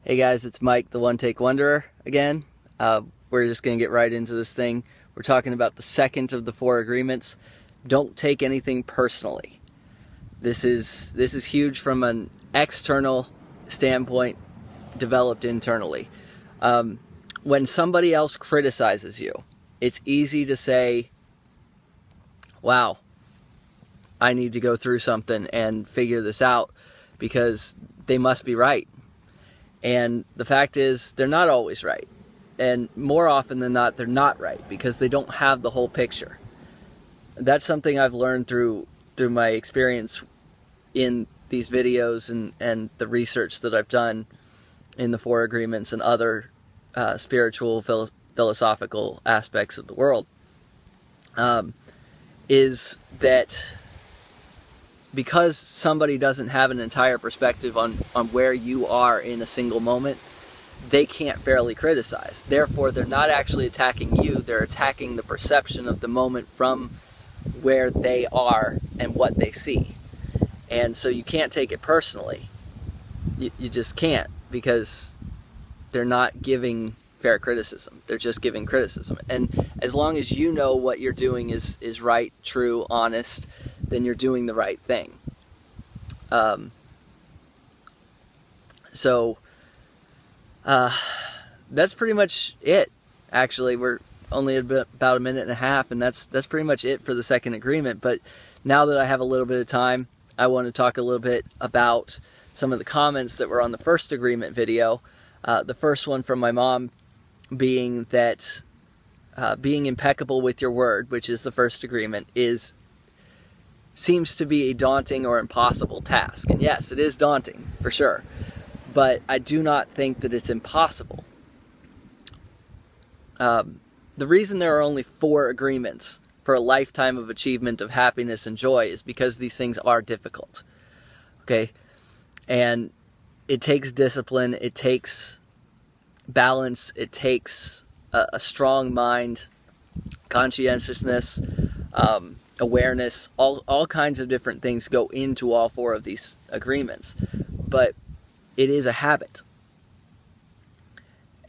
Hey guys, it's Mike, the One Take Wanderer again. We're just going to get right into this thing. We're talking about the second of the 4 agreements. Don't take anything personally. This is huge from an external standpoint, developed internally. When somebody else criticizes you, it's easy to say, wow, I need to go through something and figure this out because they must be right. And the fact is, they're not always right. And more often than not, they're not right because they don't have the whole picture. That's something I've learned through my experience in these videos and the research that I've done in the 4 agreements and other spiritual, philosophical aspects of the world, is that because somebody doesn't have an entire perspective on where you are in a single moment, they can't fairly criticize. Therefore, they're not actually attacking you, they're attacking the perception of the moment from where they are and what they see. And so you can't take it personally. You just can't, because they're not giving fair criticism. They're just giving criticism. And as long as you know what you're doing is right, true, honest, then you're doing the right thing. That's pretty much it. Actually, we're only about a minute and a half, and that's pretty much it for the second agreement. But now that I have a little bit of time, I want to talk a little bit about some of the comments that were on the first agreement video. The first one from my mom being that being impeccable with your word, which is the first agreement, seems to be a daunting or impossible task. And yes, it is daunting, for sure. But I do not think that it's impossible. The reason there are only 4 agreements for a lifetime of achievement of happiness and joy is because these things are difficult. Okay? And it takes discipline, it takes balance, it takes a strong mind, conscientiousness, awareness, all kinds of different things go into all 4 of these agreements. But it is a habit.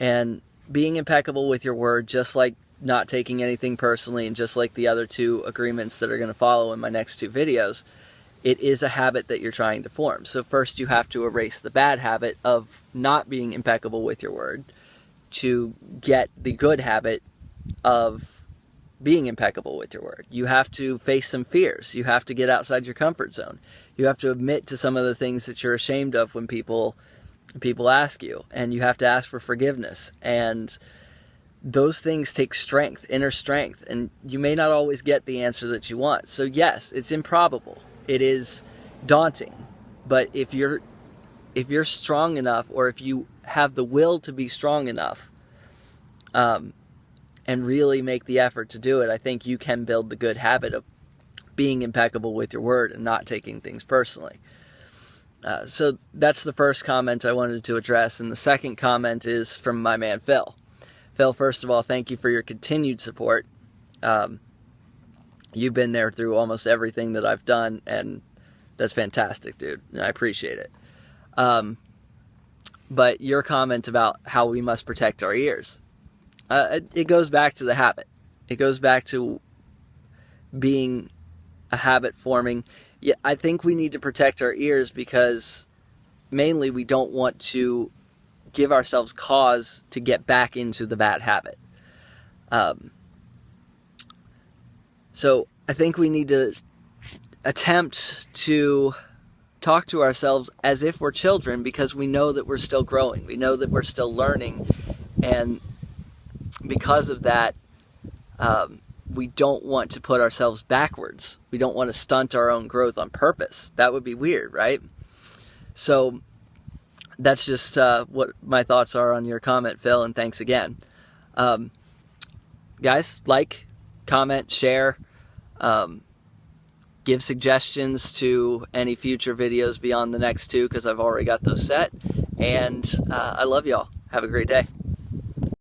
And being impeccable with your word, just like not taking anything personally, and just like the other 2 agreements that are going to follow in my next 2 videos, it is a habit that you're trying to form. So first you have to erase the bad habit of not being impeccable with your word to get the good habit of being impeccable with your word. You have to face some fears. You have to get outside your comfort zone. You have to admit to some of the things that you're ashamed of when people ask you, and you have to ask for forgiveness. And those things take strength, inner strength, and you may not always get the answer that you want. So yes, it's improbable. It is daunting. But if you're strong enough, or if you have the will to be strong enough, and really make the effort to do it, I think you can build the good habit of being impeccable with your word and not taking things personally. So that's the first comment I wanted to address. And the second comment is from my man Phil. Phil, first of all, thank you for your continued support. You've been there through almost everything that I've done, and that's fantastic, dude. And I appreciate it. But your comment about how we must protect our ears, it goes back to the habit. It goes back to being a habit forming. Yeah, I think we need to protect our ears because mainly we don't want to give ourselves cause to get back into the bad habit. So I think we need to attempt to talk to ourselves as if we're children, because we know that we're still growing. We know that we're still learning. And because of that, we don't want to put ourselves backwards. We don't want to stunt our own growth on purpose. That would be weird, right? So that's just what my thoughts are on your comment, Phil, and thanks again. Guys, like, comment, share, give suggestions to any future videos beyond the next 2, because I've already got those set. And I love y'all. Have a great day.